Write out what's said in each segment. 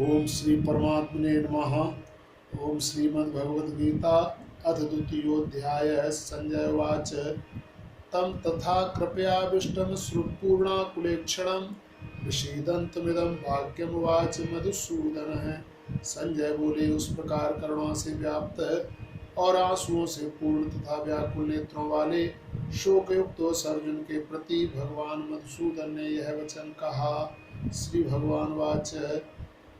ओम श्री परमात्मने नमः। ओम श्रीमद्भगवद्गीता अथ द्वितीयोऽध्यायः। संजय उवाच तं तथा कृपयाविष्टं श्रुतपूर्णाकुलेक्षणं विषीदन्तमिदं वाक्यमुवाच मधुसूदनः। संजय बोले, उस प्रकार करुणा से व्याप्त और आंसुओं से पूर्ण तथा व्याकुल नेत्रों वाले शोकयुक्त उस अर्जुन के प्रति भगवान मधुसूदन ने यह वचन कहा। श्री भगवान वाच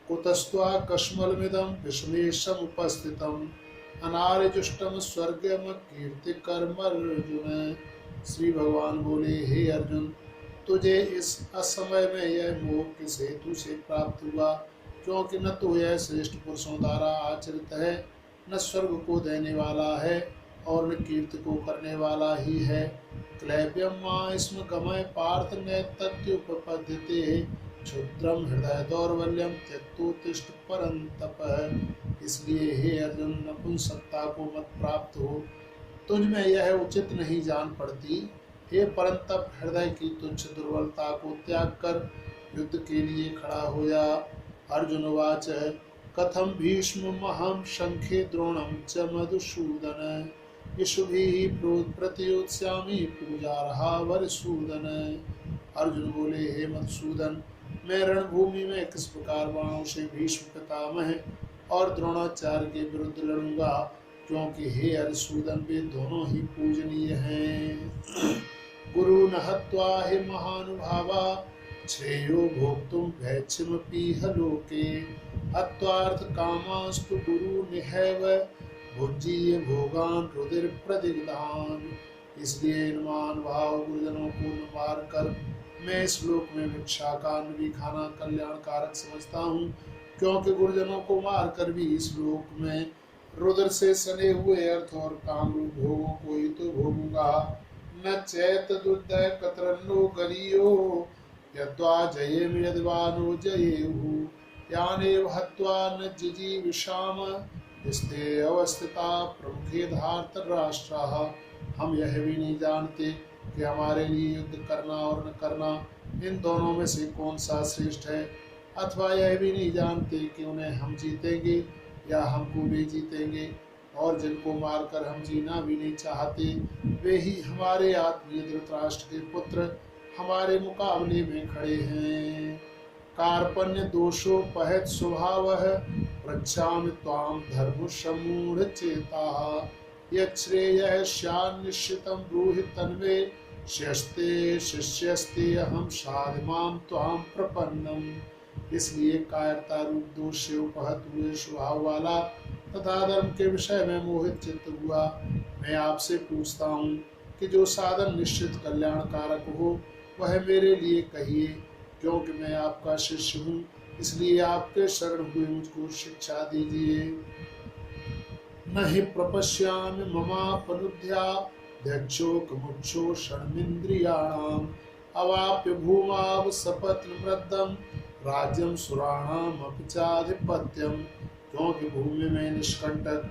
कुतस्त्वाकस्मलमिदं विषमेशमुपस्थितम् अनार्यजुष्टम स्वर्गम कीर्तिकर्मर्जुन। श्री भगवान बोले, हे अर्जुन, तुझे इस असमय में यह मोह किस हेतु से प्राप्त हुआ? क्योंकि न तो यह श्रेष्ठ पुरुषों द्वारा आचरित है, न स्वर्ग को देने वाला है और न कीर्ति को करने वाला ही है। क्लैब्यम मां स्म गमय पार्थ नैतत्युपपद्यते क्षुद्रम हृदय दौर्बल्यम त्यक्तोत्तिष्ठ परंतप। इसलिए हे अर्जुन, नपुंसकता को मत प्राप्त हो, तुझ में यह उचित नहीं जान पड़ती। हे परंतप, हृदय की तुच्छ दुर्बलता को त्याग कर युद्ध के लिए खड़ा हो जा। अर्जुन वाच कथम भीष्म महम शंखे द्रोणम च मधुसूदन यशुभिः प्रतियोत्स्यामि पूजा रहा वरसूदन। अर्जुन बोले, हे मधुसूदन, मैं रणभूमि में किस प्रकार बाणों से भीष्म पितामह और द्रोणाचार्य के विरुद्ध लड़ूंगा, क्योंकि हे हरिसूदन, वे दोनों ही पूजनीय हैं। गुरु न हत्वा हि महानुभावा श्रेयो भोक्तुम भैक्षमपीह लोके हत्वार्थ कामास्तु गुरु निहैव भुज्जीय भोगान रुधिर प्रदिग्धान। इसलिए इन महानुभाव गुरुजनों को न मार कर मैं इस लोक में भिक्षा का अन्न भी खाना कल्याणकारक समझता हूँ, क्योंकि गुरुजनों को मारकर भी इस लोक में रुद्र से सने हुए अर्थ और काम रूप भोगों को ही तो भोगूंगा। न चैत दुर्दय कतरन्नो गरीयो यद्वा जयेम यद्वानो जयेहु यानेव हत्वा न जिजीविषाम स्ते अवस्थिता प्रमुखे धार्तराष्ट्राः। हम यह भी नहीं जानते कि हमारे लिए युद्ध करना और न करना, इन दोनों में से कौन सा श्रेष्ठ है, अथवा यह भी नहीं जानते कि उन्हें हम जीतेंगे या हमको वे जीतेंगे। और जिनको मारकर हम जीना भी नहीं चाहते, वे ही हमारे आत्मीय धृतराष्ट्र के पुत्र हमारे मुकाबले में खड़े हैं। कार्पण्य दोषोपहत स्वभावः पृच्छामि त्वां धर्म सम्मूढ़ चेताः यच्छ्रेयः स्यान्निश्चितं ब्रूहि तन्मे शिष्यस्ते शिष्यस्ते अहम साधमां त्वां प्रपन्नम। इसलिए कायरता रूप दोष से उपहत हुए स्वभाव वाला तथा धर्म के विषय में मोहित चित्त हुआ मैं आपसे पूछता हूँ कि जो साधन निश्चित कल्याणकारक हो वह मेरे लिए कहिए, क्योंकि मैं आपका शिष्य हूँ। इसलिए आपके शरण हुए मुझको शिक्षा दीजिए। न हि प्रपश्यामि ममापनुद्याध्यक्षोकमुक्षो षण्मिन्द्रियाणाम् अवाप्य भूमाव सपत्नवृद्धं राज्यं सुराणामपि चाधिपत्यम्। क्योंकि भूमि में निष्कंटक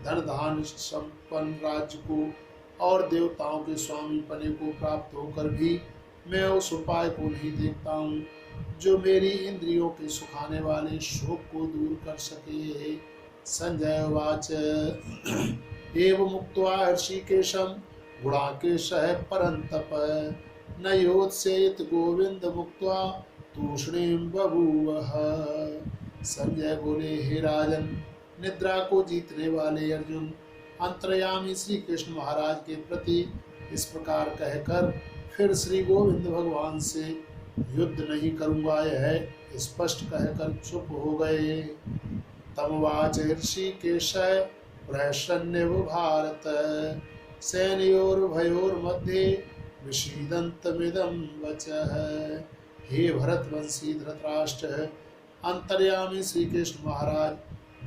धन धान्य संपन्न राज्य को और देवताओं के स्वामी पने को प्राप्त होकर भी मैं उस उपाय को नहीं देखता हूँ जो मेरी इंद्रियों के सुखाने वाले शोक को दूर कर सके। संजय उवाच एवं मुक्त्वा हृषीकेशं गुणाकेशः परन्तप न योत्स्येत गोविंद मुक्त्वा तूष्णीं बभूवः। संजय बोले, हे राजन, निद्रा को जीतने वाले अर्जुन, अंतर्यामी श्री कृष्ण महाराज के प्रति इस प्रकार कहकर फिर श्री गोविंद भगवान से युद्ध नहीं करूंगा यह स्पष्ट कहकर चुप हो गए। तमवाच ऋषिकेशः प्रहसन्नेव भारत सेनयोर्भयोर्मध्ये विषीदन्तमिदं वचः। हे भरतवंशी धृतराष्ट्र, अंतर्यामी श्री कृष्ण महाराज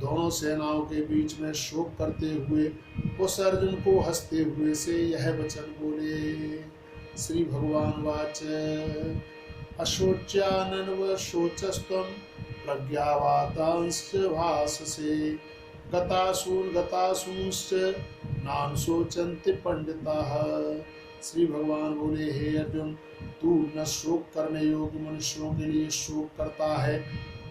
दोनों सेनाओं के बीच में शोक करते हुए उस अर्जुन को हंसते हुए से यह वचन बोले। श्री भगवान वाच अशोच्यानन्व शोचस्त्वं प्रज्ञावादांश्च भाससे गतासूंश्च नान शोचन्ति पंडिताः। श्री भगवान बोले, हे अर्जुन, तू न शोक करने योग्य मनुष्यों के लिए शोक करता है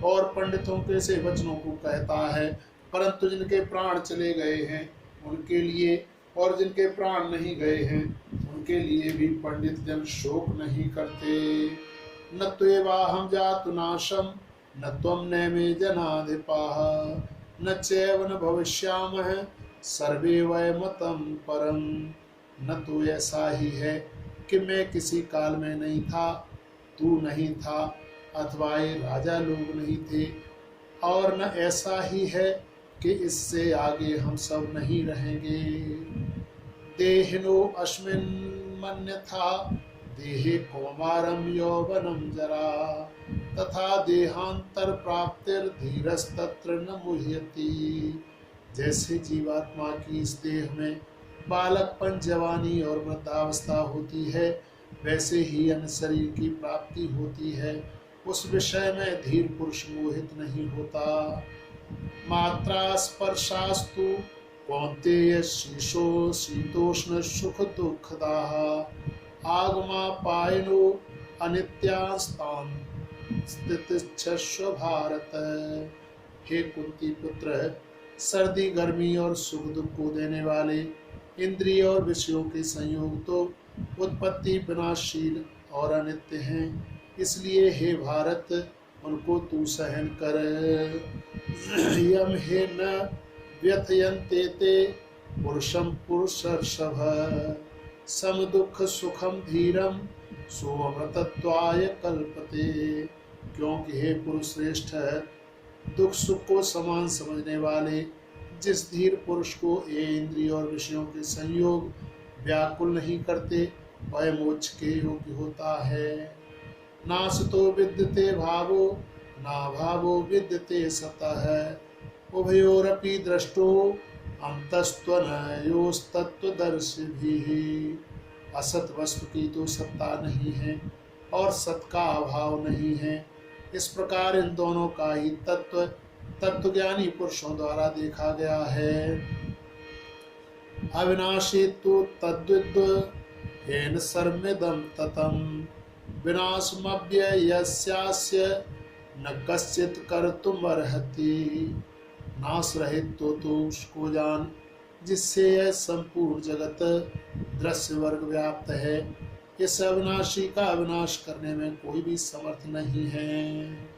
और पंडितों के से वचनों को कहता है, परंतु जिनके प्राण चले गए हैं उनके लिए और जिनके प्राण नहीं गए हैं उनके लिए भी पंडित जन शोक नहीं करते। न त्वेवाहं जातु नाशम न त्वं नैमे जनाधिपाः न चैव न भविष्यामः सर्वे वयमतं परम। न तो ऐसा ही है कि मैं किसी काल में नहीं था, तू नहीं था, अथवा ये राजा लोग नहीं थे, और न ऐसा ही है कि इससे आगे हम सब नहीं रहेंगे। देहिनो अस्मिन् मन्यथा देहे कौमारम यौवनम जरा तथा देहांतर प्राप्तिर धीरस्तत्र न मुह्यति। जैसे जीवात्मा की इस देह में बालकपन, जवानी और वृद्धावस्था होती है, वैसे ही अन्य शरीर की प्राप्ति होती है, उस विषय में धीर पुरुष मोहित नहीं होता। मात्रा स्पर्शास्तु कौन्तेय शीशो शीतोष्ण सुख दुखदाः आगमा पायनो अनित्यास्तान् स्थितिच्छस्व भारत। हे कुंती पुत्र, सर्दी, गर्मी और सुख दुख को देने वाले इंद्रिय और विषयों के संयोग तो उत्पत्ति विनाशील और अनित्य हैं, इसलिए हे भारत उनको तू सहन कर। यम हे न व्यथयन्ते ते पुरुषम पुरुषर्षभ सम दुख सुखम धीरम सोऽमृतत्वाय कल्पते। क्योंकि हे पुरुष श्रेष्ठ, दुख सुख को समान समझने वाले जिस धीर पुरुष को ये इंद्रिय और विषयों के संयोग व्याकुल नहीं करते, वह मोक्ष के योग्य होता है। नासतो विद्यते भावो ना भावो विद्यते सतः उभयोरपि दृष्टो अंतस्त्वनयोस्तत्त्वदर्शिभिः। असत वस्तु की तो सत्ता नहीं है और सत का अभाव नहीं है, इस प्रकार इन दोनों का ही तत्व तत्वज्ञानी पुरुषों द्वारा देखा गया है। अविनाशी तु तद्विद् येन सर्वमिदं ततं विनाशमव्ययस्यास्य न कश्चित् कर्तुमर्हति। नाश रहित तो उसको जान जिससे यह संपूर्ण जगत दृश्य वर्ग व्याप्त है। इस अविनाशी का अविनाश करने में कोई भी समर्थ नहीं है।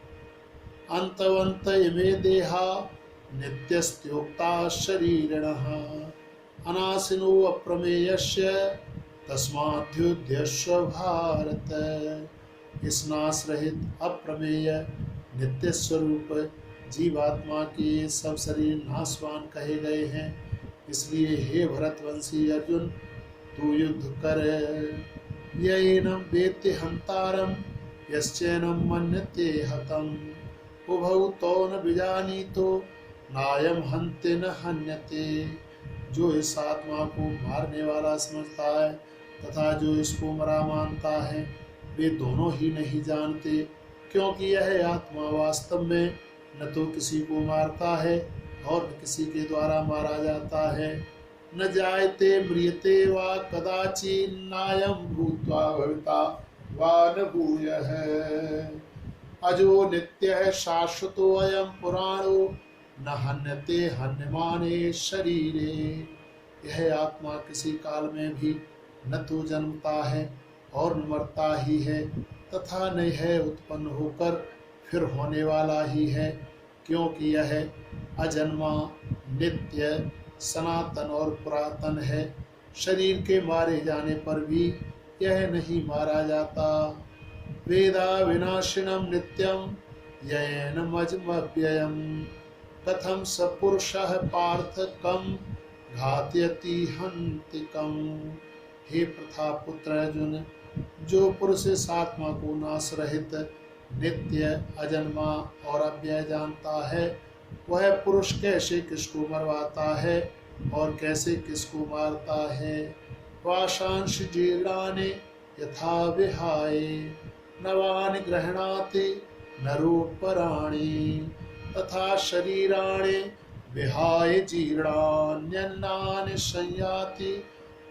अंतवंत इमे देहा नित्यस्त्योक्ता शरीरिणः अनाशिनो अप्रमेयस्य तस्माद्युध्यस्व भारत। इस नाश रहित अप्रमेय नित्य स्वरूप जीवात्मा के सब शरीर नाशवान कहे गए हैं, इसलिए हे भरतवंशी अर्जुन तू युद्ध कर। येनं वेत्ति हन्तारं यश्चैनं मन्यते हतम् उभौ तौ न विजानीतो नायं हन्ति न हन्यते। जो इस आत्मा को मारने वाला समझता है तथा जो इसको मरा मानता है, वे दोनों ही नहीं जानते, क्योंकि यह आत्मा वास्तव में न तो किसी को मारता है और न किसी के द्वारा मारा जाता है। न जायते म्रियते वा कदाचित् नायं भूत्वा भविता वा न भूयः अजो नित्यः शाश्वतो अयं पुराणो न हन्यते हन्यमाने शरीरे। यह आत्मा किसी काल में भी न तो जन्मता है और न मरता ही है तथा न है उत्पन्न होकर फिर होने वाला ही है, क्योंकि यह अजन्मा, नित्य, सनातन और पुरातन है। शरीर के मारे जाने पर भी यह नहीं मारा जाता। वेदा विनाशिनम नित्यम ययनमजमव्ययम् कथम सपुरुषः पार्थ कम घातयति हन्ति कम। हे प्रथा पुत्र अर्जुन, जो पुरुष इस आत्मा को नाश रहित, नित्य, अजन्मा और अव्यय जानता है, वह पुरुष कैसे किसको मरवाता है और कैसे किसको मारता है। वाशांश जीर्णानि यथा विहाय नवानि गृह्णाति नरोपराणि तथा शरीराणि विहाय जीर्णान्यन्नानि संयाति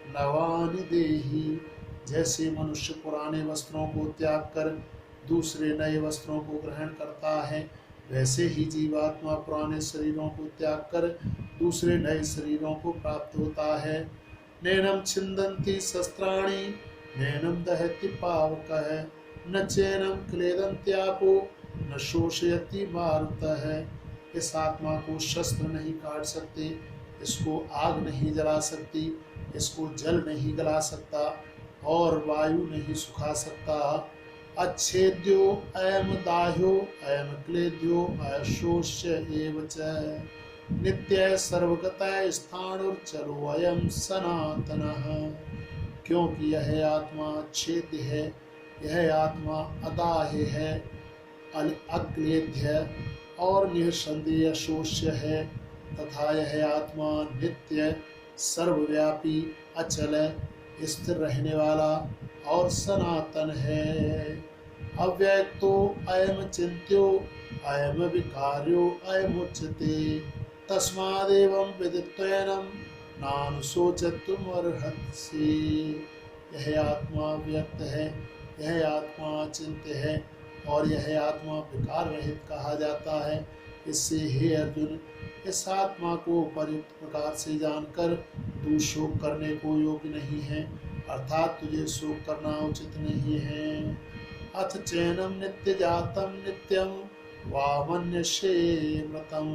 नवानि देहि। जैसे मनुष्य पुराने वस्त्रों को त्याग कर दूसरे नए वस्त्रों को ग्रहण करता है, वैसे ही जीवात्मा पुराने शरीरों को त्याग कर दूसरे नए शरीरों को प्राप्त होता है। नैनम छिन्दन्ति शस्त्राणि नैनम दहति पावकः न चैनम क्लेदन्त्यापो न शोषयति मारुतः। इस आत्मा को शस्त्र नहीं काट सकते, इसको आग नहीं जला सकती, इसको जल नहीं गला सकता और वायु नहीं सुखा सकता। अच्छेद्यो अयम दाह्यो अयम क्लेद्यो अशोष्य एव च नित्य सर्वगतः स्थाणुर्चलो अयम सनातनः। क्योंकि यह आत्मा अच्छेद्य है, यह आत्मा अदाह्य है, अक्लेद्य और निःसंदेह अशोष्य है तथा यह आत्मा नित्य सर्वव्यापी अचल स्थिर रहने वाला और सनातन है। अव्यक्तो अयम चिंत्यो अयम विकार्यो अयम उच्यते तस्मादेवं विदित्वैनं नानुशोचतुम अर्हसि। यह आत्मा व्यक्त है, यह आत्मा चिंत्य है और यह आत्मा विकार रहित कहा जाता है। इससे हे अर्जुन, इस आत्मा को उपयुक्त प्रकार से जानकर तू शोक करने को योग्य नहीं है, अर्थात तुझे शोक करना उचित नहीं है। अथ चैनम नित्य जातम नित्यम वामन्यसे मृतम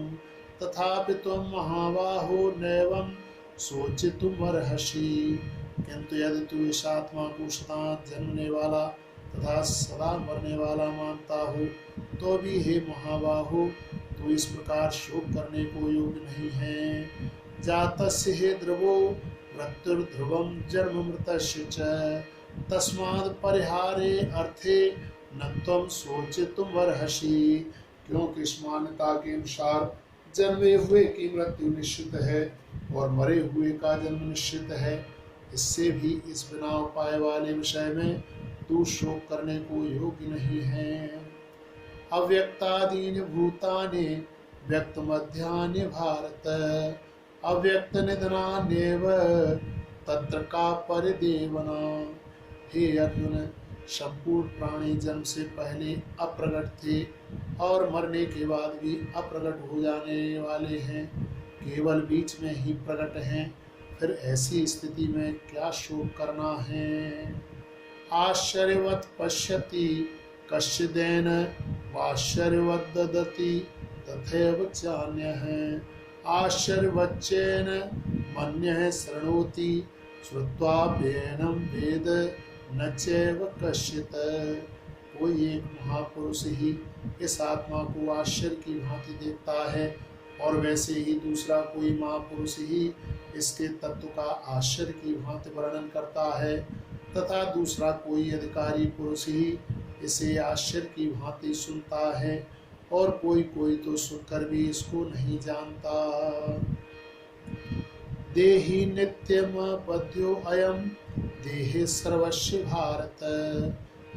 तथापि त्वं महाबाहो नैवं शोचितुमर्हसि। किंतु यदि तू इस आत्मा को सदा जन्मने वाला तथा सदा मरने वाला मानता हो तो भी हे महाबाहो तू इस प्रकार शोक करने को योग्य नहीं है। जातस्य हे ध्रुवो मृत्युर्ध्रुवं जन्म मृतस्य च तस्माद् परिहारे अर्थे न त्वं शोचितुमर्हसि। क्योंकि इस मान्यता के अनुसार जन्मे हुए की मृत्यु निश्चित है और मरे हुए का जन्म निश्चित है। इससे भी इस बिना उपाय वाले विषय में तू शोक करने को योग्य नहीं है। अव्यक्तादीनि भूतानि व्यक्त मध्यानि भारत अव्यक्त निधनान्येव तत्र का परिदेवना। हे अर्जुन, संपूर्ण प्राणी जन्म से पहले अप्रगट थे और मरने के बाद भी अप्रगट हो जाने वाले हैं, केवल बीच में ही प्रकट हैं। फिर ऐसी स्थिति में क्या शोक करना है। आश्चर्यवत् पश्यति कश्चिदेन वाश्चर्यवत् ददति तथैव चान्यः आश्चर्यवच्चेन मन्यः शृणोति श्रुत्वाप्येनं वेद न चैव कश्चित्। कोई एक महापुरुष ही इस आत्मा को आश्चर्य की भांति देखता है और वैसे ही दूसरा कोई महापुरुष ही इसके तत्व का आश्चर्य की भांति वर्णन करता है तथा दूसरा कोई अधिकारी पुरुष ही इसे आश्चर्य की भांति सुनता है और कोई कोई तो सुनकर भी इसको नहीं जानता। देहि नित्यम पद्यो अयम देहे सर्वस्य भारत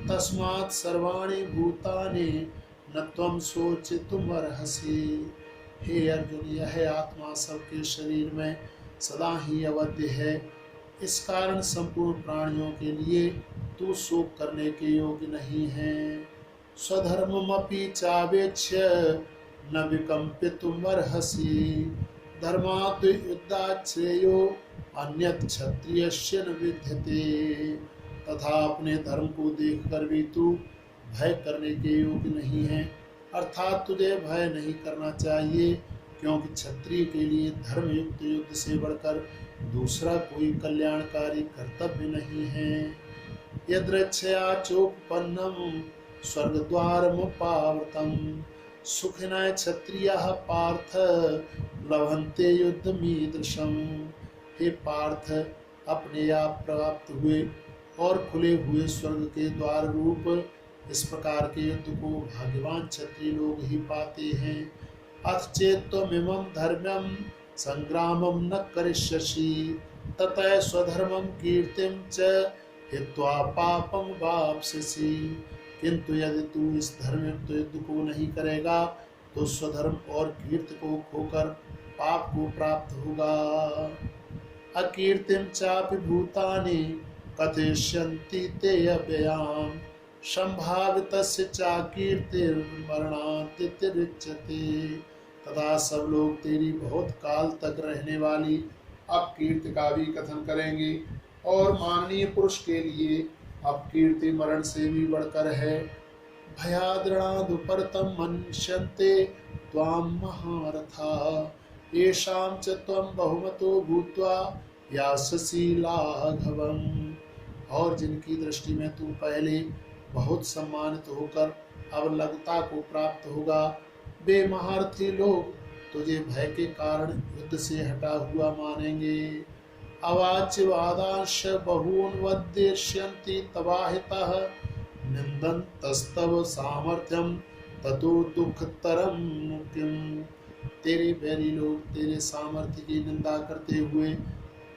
तस्मात् सर्वाणि भूतानि न त्वं शोचितुमर्हसि। हे अर्जुन, यह आत्मा सबके शरीर में सदा ही अवध्य है, इस कारण संपूर्ण प्राणियों के लिए तू शोक करने के योग्य नहीं है। स्वधर्ममपि चावेक्ष्य न विकम्पितुमर्हसि धर्मात् युद्धात् श्रेयो अन्यत् क्षत्रियस्य न विद्यते। तथा अपने धर्म को देखकर भी तू भय करने के योग्य नहीं है, अर्थात तुझे भय नहीं करना चाहिए, क्योंकि क्षत्रिय के लिए धर्म युक्त युद्ध से बढ़कर दूसरा कोई कल्याणकारी कर्तव्य नहीं है। यदृच्छया चोपपन्नम स्वर्गद्वारमुपावृतम सुखिनः क्षत्रियाः पार्थ लभन्ते युद्धमीदृशम्। हे पार्थ, अपने आप प्राप्त हुए और खुले हुए स्वर्ग के द्वार रूप इस प्रकार के युद्ध को भाग्यवान क्षत्रिय लोग ही पाते हैं। अथ चेत्त्वमिमं धर्म्यं संग्रामं न करिष्यसि ततः स्वधर्मं कीर्तिं च हित्वा पापं वाप्स्यसि। किंतु यदि तू इस धर्मयुक्त युद्ध को नहीं करेगा तो स्वधर्म और कीर्ति को खोकर पाप को प्राप्त होगा। अकीर्तिं चापि भूतानि कथयिष्यन्ति ते अव्ययाम् संभावितस्य चाकीर्तिर्मरणातिरिच्यते। तथा सब लोग तेरी बहुत काल तक रहने वाली अपकीर्ति का भी कथन करेंगे। और माननीय पुरुष के लिए अपकीर्ति मरण से भी बढ़कर है। भयाद्रणादुपरतं मन्यन्ते त्वां महारथा, येषां च त्वं बहुमतो भूत्वा यास्यसि लाघवम्। और जिनकी दृष्टि में तू पहले बहुत सम्मानित होकर अब लघुता को प्राप्त होगा, वे महारथी लोग तुझे भय के कारण युद्ध से हटा हुआ मानेंगे। अवाच्यवादांश बहून् वद्यष्यन्ति तवाहितः, निन्दन्तस्तव सामर्थ्यम ततो दुःखतरं किम्। तेरे बैरी लोग तेरे सामर्थ्य की निंदा करते हुए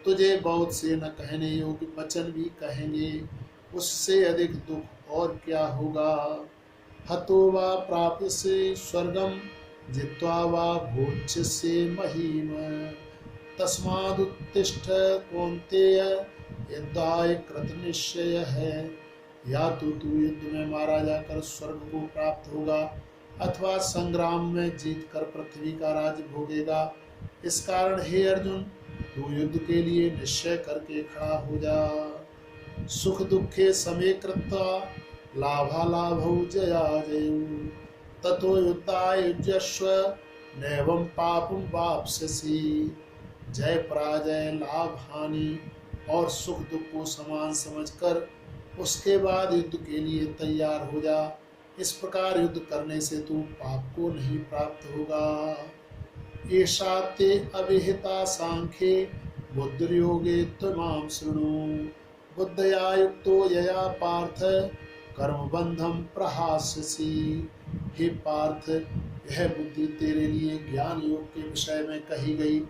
तुझे बहुत से न कहने योग्य वचन भी कहेंगे, उससे अधिक दुख और क्या होगा। हतो वा प्राप्यसे स्वर्गम जित्वा वा भोज्यसे महीम, तस्मादुत्तिष्ठ कौन्तेय यद्वाय कृत निश्चय है। या तो तू युद्ध में मारा जाकर स्वर्ग को प्राप्त होगा, अथवा संग्राम में जीत कर पृथ्वी का राज भोगेगा। इस कारण हे अर्जुन, तू युद्ध के लिए निश्चय करके खड़ा हो जा। सुख दुखे समे कृत्वा लाभालाभौ जया जयौ, ततो युद्धाय युज्यस्व नैवं पापं वाप्स्यसि। जय पराजय लाभ हानि और सुख दुख को समान समझकर उसके बाद युद्ध के लिए तैयार हो जा। इस प्रकार युद्ध करने से तू पाप को नहीं प्राप्त होगा। एषा ते अविहिता सांख्ये बुद्धिर्योगे त्वमां शृणु, बुद्धया युक्तो यया पार्थ कर्मबंधम प्रहास्यसि। हे पार्थ, यह बुद्धि तेरे लिए ज्ञान योग के विषय में कही गई,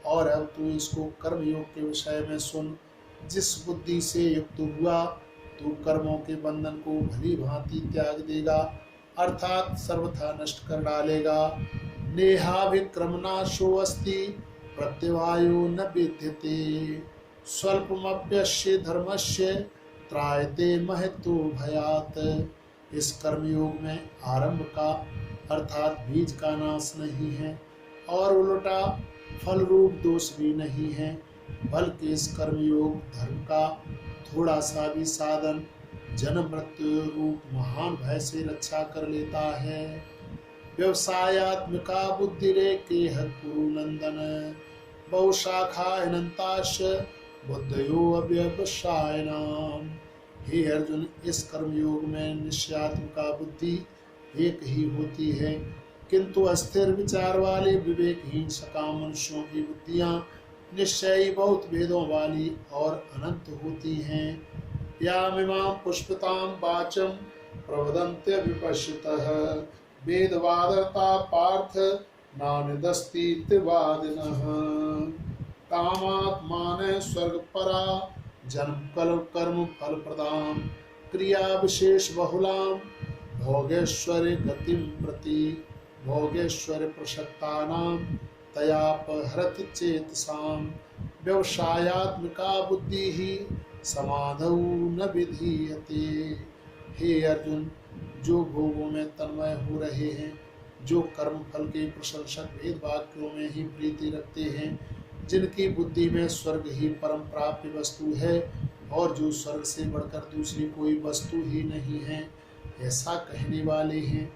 और अब तू इसको कर्म योग के विषय में सुन। जिस बुद्धि से युक्त हुआ तू कर्मों के बंधन को भली भांति त्याग देगा, अर्थात सर्वथा नष्ट कर डालेगा। नेहाभिक्रमनाशो अस्ति प्रत्यवायो न विद्यते, स्वल्पमप्यस्य धर्मस्य त्रायते महतो भयात्। इस कर्मयोग में आरंभ का अर्थात बीज का नाश नहीं है, और उल्टा फल रूप दोष भी नहीं है, बल्कि इस कर्मयोग धर्म का थोड़ा सा भी साधन जन्म मृत्यु रूप महान भय से रक्षा कर लेता है। व्यवसायात्मिका बुद्धिरेकेह कुरु नंदन, बहुशाखा अनंताश बुद्धयो अव्यवसायनाम। हे अर्जुन, इस कर्मयोग में निश्चयात्मिका बुद्धि एक ही होती है, किंतु अस्थिर विचार वाले विवेकहीन सकाम मनुष्यों की बुद्धियां निश्चय ही बहुत भेदों वाली और अनंत होती हैं। यामिमां पुष्पितां वाचं प्रवदन्त्य विपश्चितः, वेदवादरता पार्थ नान्यदस्तीत्यवादिनः। कामात्मानः स्वर्गपरा जन्म कर्म फल प्रदां, क्रिया विशेष बहुलां भोगेश्वरे गतिं प्रति, भोगेश्वर प्रसक्तानां तयापहरति चेतसां। व्यवसायात्मिका बुद्धि ही समाधौ न विधीयते। हे अर्जुन, जो भोगों में तन्मय हो रहे हैं, जो कर्म फल के प्रशंसक भेद वाक्यों में ही प्रीति रखते हैं, जिनकी बुद्धि में स्वर्ग ही परम प्राप्य वस्तु है, और जो स्वर्ग से बढ़कर दूसरी कोई वस्तु ही नहीं है, ऐसा कहने वाले हैं,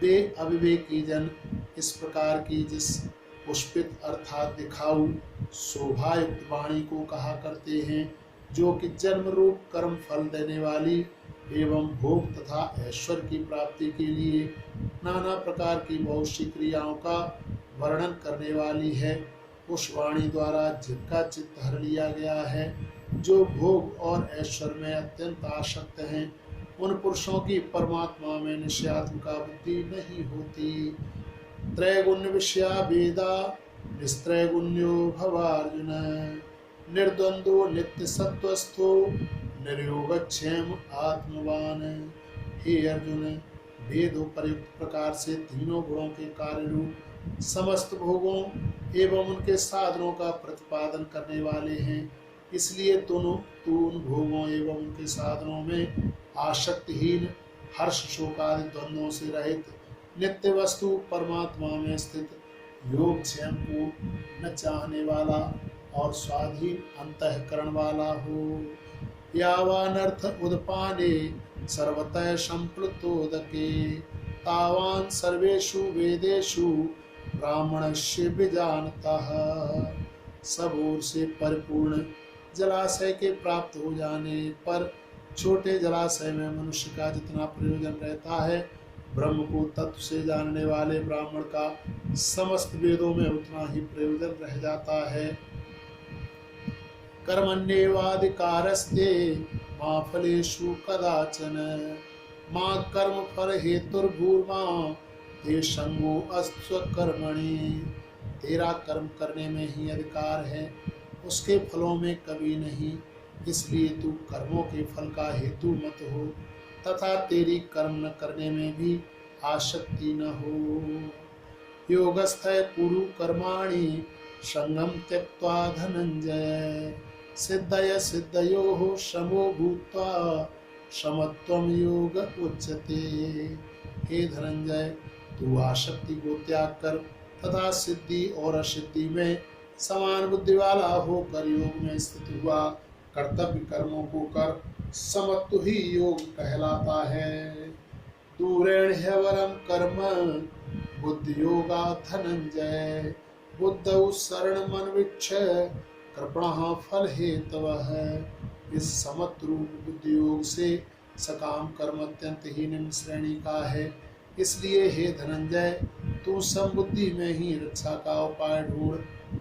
वे अविवेकी जन इस प्रकार की जिस पुष्पित अर्थात दिखाऊ शोभायुक्त वाणी को कहा करते हैं, जो कि जन्म रूप कर्म फल देने वाली एवं भोग तथा ऐश्वर्य की प्राप्ति के लिए नाना प्रकार की बहुत सी क्रियाओं का वर्णन करने वाली है। उस वाणी द्वारा जिनका चित्त हर लिया गया है, जो भोग और ऐश्वर्य में अत्यंत आसक्त हैं, उन पुरुषों की परमात्मा में निश्चयात्मिका बुद्धि नहीं होती। त्रैगुण्य विषया वेदा निस्त्रैगुण्यो भवार्जुन, निर्द्वंद्वो नित्य सत्वस्थो निर्योगक्षेम आत्मवान। हे अर्जुन, वेद उपयुक्त प्रकार से तीनों गुणों के कार्य रूप समस्त भोगों एवं उनके साधनों का प्रतिपादन करने वाले हैं, इसलिए तू उन भोगों एवं उनके साधनों में आसक्तिहीन, हर्ष शोकादि द्वंद्वों से रहित, नित्य वस्तु परमात्मा में स्थित, योग स्वयं को न चाहने वाला और स्वाधीन अंतःकरण वाला हो। यावानर्थ उदपाने सर्वतः संप्लुतोदके तावान सर्वेषु वेदेषु ब्राह्मणस्य विजानतः। सब ओर से परिपूर्ण जलाशय के प्राप्त हो जाने पर छोटे जलाशय में मनुष्य का जितना प्रयोजन रहता है, ब्रह्म को तत्व से जानने वाले ब्राह्मण का समस्त वेदों में उतना ही प्रयोजन रह जाता है। कर्मण्येवाधिकारस्ते मा फलेषु कदाचन मा कर्म फल हेतुर्भूर्मा ते संगो अस्त्व कर्मणि। तेरा कर्म करने में ही अधिकार है, उसके फलों में कभी नहीं, इसलिए तू कर्मों के फल का हेतु मत हो तथा तेरी कर्म न करने में भी आसक्ति न हो। योगस्थ कुरु कर्माणि संगम त्यक्त्वा धनंजय सिद्धय सिद्धयोः समो भूत्वा समत्वम योग उच्यते। हे धनंजय, तू आसक्ति को त्याग कर तथा सिद्धि और असिद्धि में समान बुद्धि वाला होकर योग में स्थित हुआ। कर्तव्य कर्मों को कर समत्व ही योग कहलाता है। दूरेण ह्यवरम कर्म बुद्धि योगा धनंजय बुद्धौ शरण मन विच्छ कृपणः फल हेतवः। इस समत्व रूप बुद्धि योग से सकाम कर्म अत्यंत ही निम्न श्रेणी का है। इसलिए हे धनंजय, तू समबुद्धि में ही रक्षा का उपाय ढूंढ,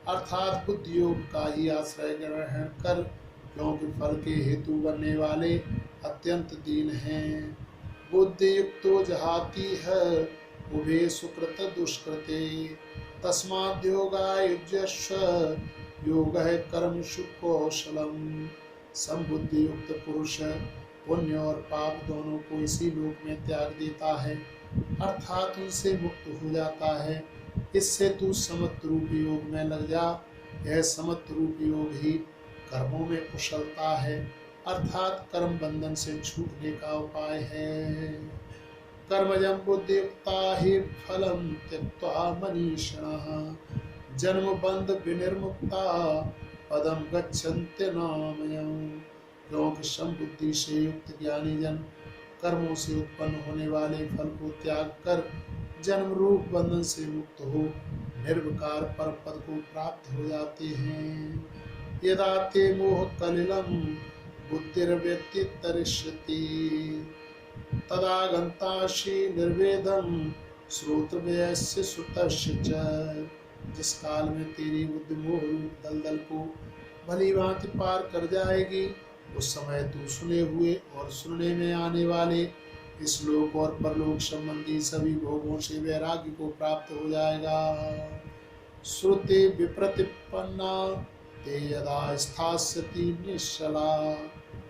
अर्थात बुद्धि योग का ही आश्रय ग्रहण कर, क्योंकि फल के हेतु बनने वाले अत्यंत दीन हैं। बुद्धि युक्तो जहाति है उभे सुकृत दुष्कृते तस्माद् योगायुज्यस्व योग है कर्म कौशलम। समबुद्धि युक्त पुरुष पुण्य और पाप दोनों को इसी लोक में त्याग देता है, अर्थात उनसे मुक्त हो जाता है। इससे तू समत्व रूपी योग में लग जा। यह समत्व रूपी योग ही कर्मों में कुशलता है, अर्थात कर्म बंधन से छूटने का उपाय है। कर्मजं बुद्धियुक्ता हि फलं त्यक्त्वा मनीषिणः जन्म बंध विनिर्मुक्ता पदम गच्छन्ति नामयम्। क्योंकि समबुद्धि से युक्त ज्ञानी जन कर्मों से उत्पन्न होने वाले फल को त्याग कर जन्म रूप बंधन से मुक्त हो निर्विकार पर पद को प्राप्त हो जाते हैं। यदा ते मोह कलिलम बुद्धिर्व्यक्ति तरिष्यति तदा गंताशी निर्वेदम श्रोत्रव्यस्य सुतस्य च। जिस काल में तेरी बुद्धि मोह रूप दलदल को भली भांति पार कर जाएगी, उस समय तू सुने हुए और सुनने में आने वाले इस लोक और परलोक संबंधी सभी भोगों से वैराग्य को प्राप्त हो जाएगा। श्रुति विप्रतिपन्ना ते यदा स्थास्यति निश्चला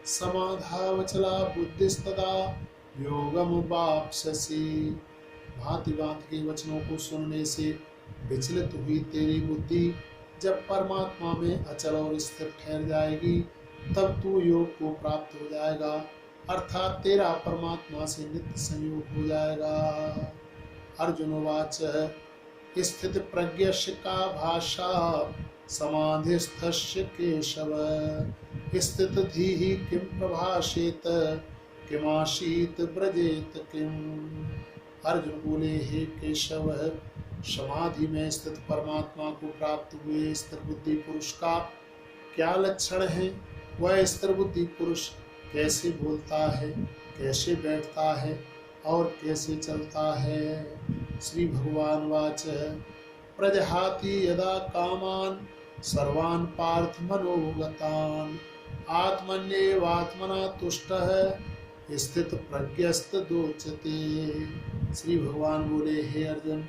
समाधावचला बुद्धिस्तदा योगम वाप्स्यसि। भांति भांति के वचनों को सुनने से विचलित हुई तेरी बुद्धि जब परमात्मा में अचल और स्थिर ठहर जाएगी, तब तू योग को प्राप्त हो जाएगा, अर्थात तेरा परमात्मा से नित्य संयोग हो जाएगा। अर्जुनोवाच स्थित प्रज्ञस्य का भाषा समाधिस्थस्य केशव स्थित धीहि किं प्रभाषेत किमाशीत ब्रजेत किम। अर्जुन बोले, हे केशव, समाधि में स्थित परमात्मा को प्राप्त हुए स्थिर बुद्धि पुरुष का क्या लक्षण है? वह स्थिर बुद्धि पुरुष कैसे बोलता है, कैसे बैठता है और कैसे चलता है? श्री भगवान वाच प्रजहाति यदा कामान सर्वान् पार्थ मनोगतान् आत्मन्येवात्मना तुष्टः स्थित प्रज्ञस्त दोचते। श्री भगवान बोले, हे अर्जुन,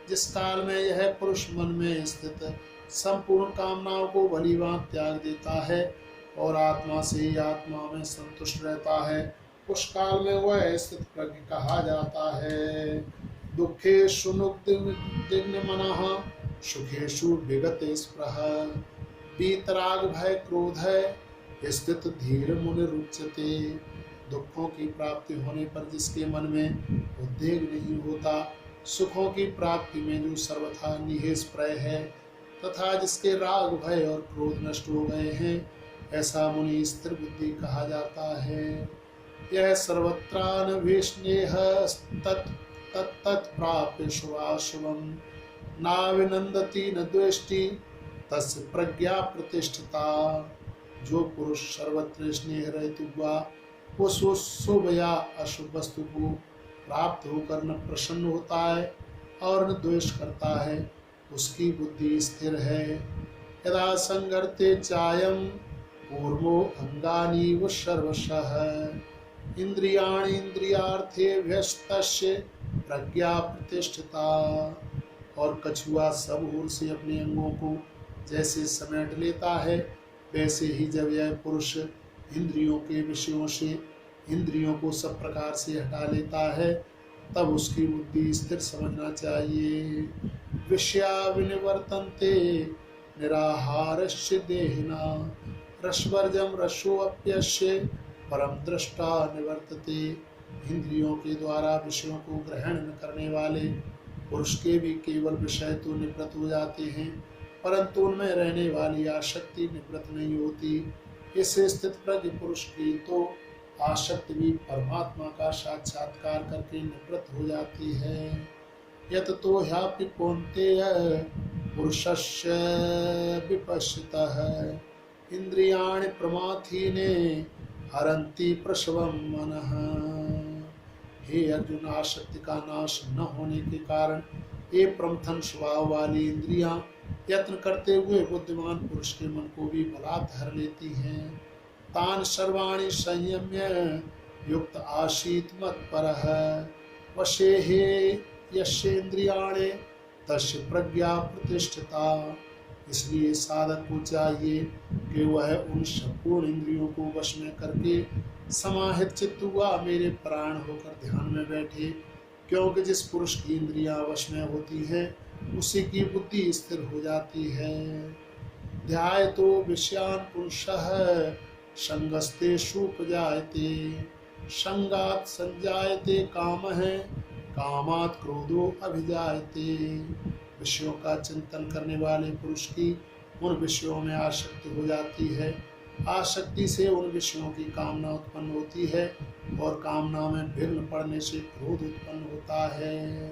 जिस काल में यह पुरुष मन में स्थित संपूर्ण कामनाओं को भलीभांति त्याग देता है और आत्मा से ही आत्मा में संतुष्ट रहता है, उस काल में वह स्थित प्रज्ञ कहा जाता है। दुखेषु नुग्धिग्न मनः सुखेषु विगते स्पृह वीतराग भय क्रोध स्थित धीर मुनि रुच्यते। दुखों की प्राप्ति होने पर जिसके मन में उद्वेग नहीं होता, सुखों की प्राप्ति में जो सर्वथा निःस्पृह है, तथा जिसके राग भय और क्रोध नष्ट हो गए हैं, ऐसा मुनि स्थिर बुद्धि कहा जाता है। यह सर्वत्रानभिस्नेह तत् तत् प्राप्य शुभाशुभम नाविनंदति न द्वेष्टि तस्य प्रज्ञा प्रतिष्ठिता। जो पुरुष सर्वत्र स्नेह रहित हुआ, वो शुभ या अशुभ वस्तु को प्राप्त होकर न प्रसन्न होता है और न द्वेष करता है, उसकी बुद्धि स्थिर है। यदा संगर्ते चायम कूर्मो अंगानि व सर्वशः इंद्रियाणि इंद्रियार्थेभ्यस्तस्य प्रज्ञा प्रतिष्ठिता। और कछुआ सब ओर से अपने अंगों को जैसे समेट लेता है, वैसे ही जब यह पुरुष इंद्रियों के विषयों से इंद्रियों को सब प्रकार से हटा लेता है, तब उसकी बुद्धि स्थिर समझना चाहिए। विषया विनिवर्तन्ते निराहारस्य देहिना रसवर्जम रसोऽप्यस्य परम दृष्टा निवर्तते। इंद्रियों के द्वारा विषयों को ग्रहण न करने वाले पुरुष के भी केवल विषय तो निवृत्त हो जाते हैं, परंतु उनमें रहने वाली आसक्ति निवृत्त नहीं होती। इससे स्थित प्रज्ञ पुरुष की तो आसक्ति भी परमात्मा का साक्षात्कार करके निवृत्त हो जाती है। यत तो ह्यापि कौन्तेय पुरुषस्य विपश्चितः इंद्रियाणि प्रमाथीने हरन्ति प्रसवम मनः। हे अर्जुन, आसक्ति का नाश न होने के कारण ये प्रमथन स्वभाव वाली इंद्रियां यत्न करते हुए बुद्धिमान पुरुष के मन को भी बलात् हर लेती हैं। तान सर्वाणि संयम्य युक्त आसीत मत्परः वशेहे यस्येन्द्रियाणि तस्य प्रज्ञा प्रतिष्ठिता। इसलिए साधक को चाहिए कि वह उन संपूर्ण इंद्रियों को वश में करके समाहित चित्त हुआ मेरे प्राण होकर ध्यान में बैठे, क्योंकि जिस पुरुष की इंद्रियां वश में होती हैं, उसी की बुद्धि स्थिर हो जाती है। ध्यायतो विषयान् पुंसः संगस्तेषु उपजायते संगात् संजायते कामः कामात् क्रोधो अभिजायते। विषयों का चिंतन करने वाले पुरुष की उन विषयों में आसक्ति हो जाती है, आसक्ति से उन विषयों की कामना उत्पन्न होती है और कामना में विघ्न पड़ने से क्रोध उत्पन्न होता है।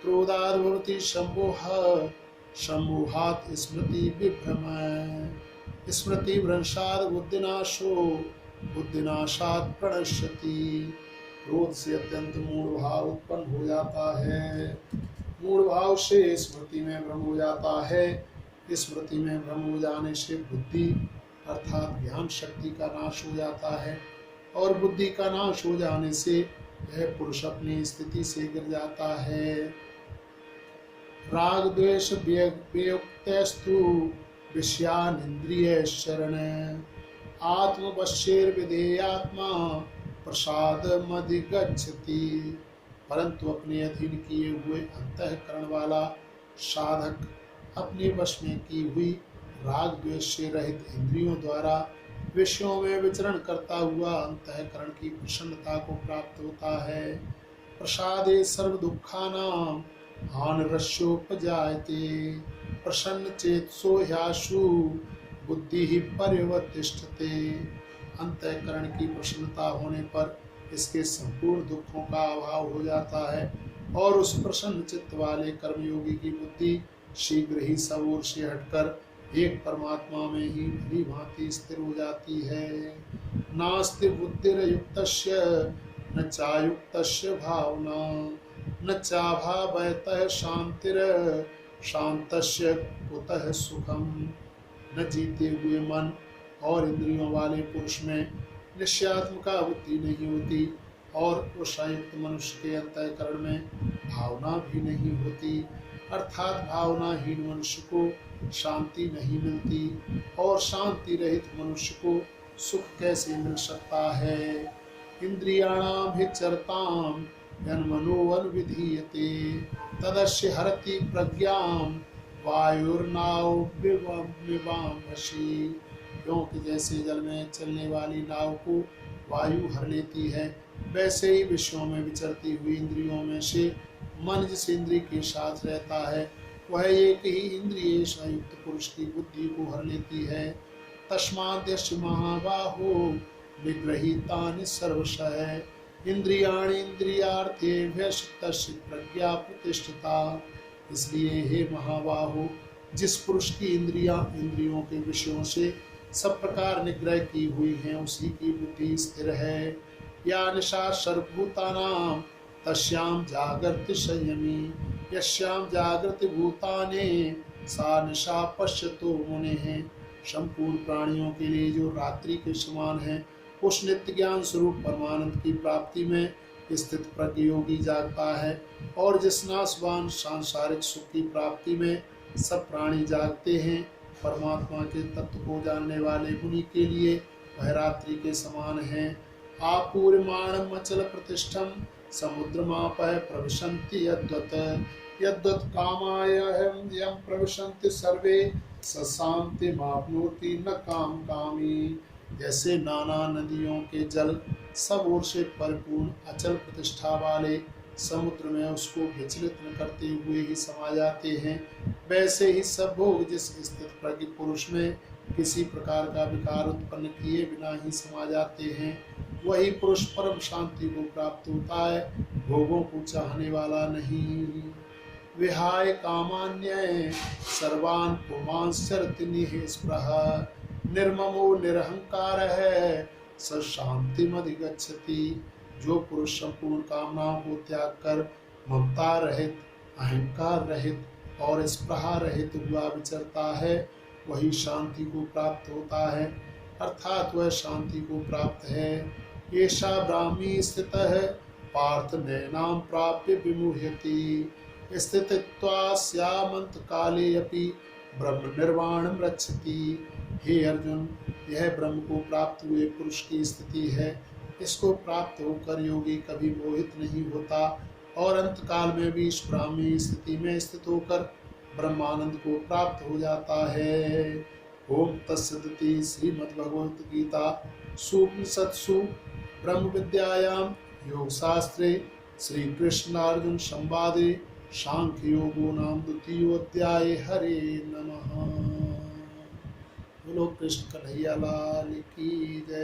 क्रोधाद् भवति सम्मोह सम्मोहात् स्मृति विभ्रम स्मृति भ्रंशात् बुद्धिनाशो बुद्धिनाशात् प्रणश्यति। क्रोध से अत्यंत मूढ़ भाव उत्पन्न हो जाता है, मूढ़ भाव से स्मृति में भ्रम हो जाता है, स्मृति में भ्रम हो जाने से बुद्धि अर्थात ज्ञान शक्ति का नाश हो जाता है और बुद्धि का नाश हो जाने से यह पुरुष अपनी स्थिति से गिर जाता है। राग द्वेष वियुक्तस्तु विषयानिन्द्रिय शरण आत्मवश्येर विधेयात्मा प्रसाद मधिगच्छति। परंतु अपने अधीन किए हुए अंतःकरण वाला साधक अपने वश में की हुई राग द्वेष से रहित इंद्रियों द्वारा विषयों में विचरण करता हुआ अंतःकरण की प्रसन्नता को प्राप्त होता है। प्रसादे सर्व दुखानां हानिरस्योपजायते प्रसन्न चेतसो ह्याशु बुद्धि ही पर्यवतिष्ठते। अंतःकरण की प्रसन्नता होने पर इसके संपूर्ण दुखों का अभाव हो जाता है और उस प्रसन्न चित्त वाले कर्मयोगी की बुद्धि शीघ्र ही सब ओर से हटकर एक परमात्मा में ही भली भांति स्थिर हो जाती है। नास्ति बुद्धिर्युक्तस्य न चायुक्तस्य भावना न चाभावयतः शांतिर शांतस्य कुतः सुखम। न जीते हुए मन और इंद्रियों वाले पुरुष में निश्चयात्मका बुद्धि नहीं होती और उस संयुक्त मनुष्य के अंतःकरण में भावना भी नहीं होती, अर्थात भावनाहीन मनुष्य को शांति नहीं मिलती और शांति रहित मनुष्य को सुख कैसे मिल सकता है। इंद्रियाणाभिचरताम यन्मनोऽनुविधीयते तदस्य हरति प्रज्ञाम वायुर्नाव विवांभसि। क्योंकि जैसे जल में चलने वाली नाव को वायु हर लेती है, वैसे ही विषयों में विचरती हुई इंद्रियों में से मन जिस इंद्रिय के साथ रहता है वह एक ही इंद्रिय संयुक्त पुरुष की बुद्धि को हर लेती है। तस्माद् यस्य महाबाहो निगृहीतानि सर्वशः इंद्रियाणि इंद्रियार्थेभ्यः तस्य प्रज्ञा प्रतिष्ठिता। इसलिए हे महाबाहो, जिस पुरुष की इंद्रियां इंद्रियों के विषयों से सब प्रकार निग्रह की हुई हैं उसी की बुद्धि स्थिर है। या निशा सर्वभूतानां तस्यां जागृति संयमी यस्यां जागृति भूतानि सा निशा पश्यतो मुनेः। संपूर्ण प्राणियों के लिए जो रात्रि के समान है उस नित्य ज्ञान स्वरूप परमानंद की प्राप्ति में स्थित प्रज्ञ योगी जागता है, और जिस नाशवान सांसारिक सुख की प्राप्ति में सब प्राणी जागते हैं परमात्मा के तत्व को जानने वाले मुनि के लिए वह रात्रि के समान है। आपूर्यमाणम अचल प्रतिष्ठम समुद्रमापः प्रविशन्ति यद्वत् यद्वत् कामाय यम प्रविशन्ति सर्वे सशांति माप्नोति न काम कामी। जैसे नाना नदियों के जल सब ओर से परिपूर्ण अचल प्रतिष्ठा वाले समुद्र में उसको विचलित न करते हुए ही समा जाते हैं, वैसे ही सब भोग जिस स्थित प्रज्ञ पुरुष में किसी प्रकार का विकार उत्पन्न किए बिना ही समा जाते हैं, वही पुरुष परम शांति को प्राप्त होता है, भोगों को चाहने वाला नहीं। विहाय कामान्य सर्वान् पुमांश्चरति निःस्पृह निर्ममो निरहंकार है स शांतिमधिगच्छति। जो पुरुष संपूर्ण कामनाओं को त्याग कर ममता रहित, अहंकार रहित और स्पृहा रहित हुआ विचरता है वही शांति को प्राप्त होता है, अर्थात वह शांति को प्राप्त है। ऐसा ब्राह्मी स्थित है पार्थ नैनाम प्राप्य विमुह्यति स्थित्वास्यामंत काले अपि ब्रह्म निर्वाणम रक्षति। हे अर्जुन, यह ब्रह्म को प्राप्त हुए पुरुष की स्थिति है। इसको प्राप्त होकर योगी कभी मोहित नहीं होता और अंतकाल में भी इस ब्राह्मी स्थिति में स्थित होकर ब्रह्मानंद को प्राप्त हो जाता है। ओम तत्सदिति श्रीमद्भगवत गीता सूपनिषत्सु ब्रह्म विद्यायाम योग शास्त्रे श्री कृष्णार्जुन संवादे सांख्य योगो नाम द्वितीयोऽध्याय। हरे नमः। बोलो कृष्ण कन्हैया लाल की जय।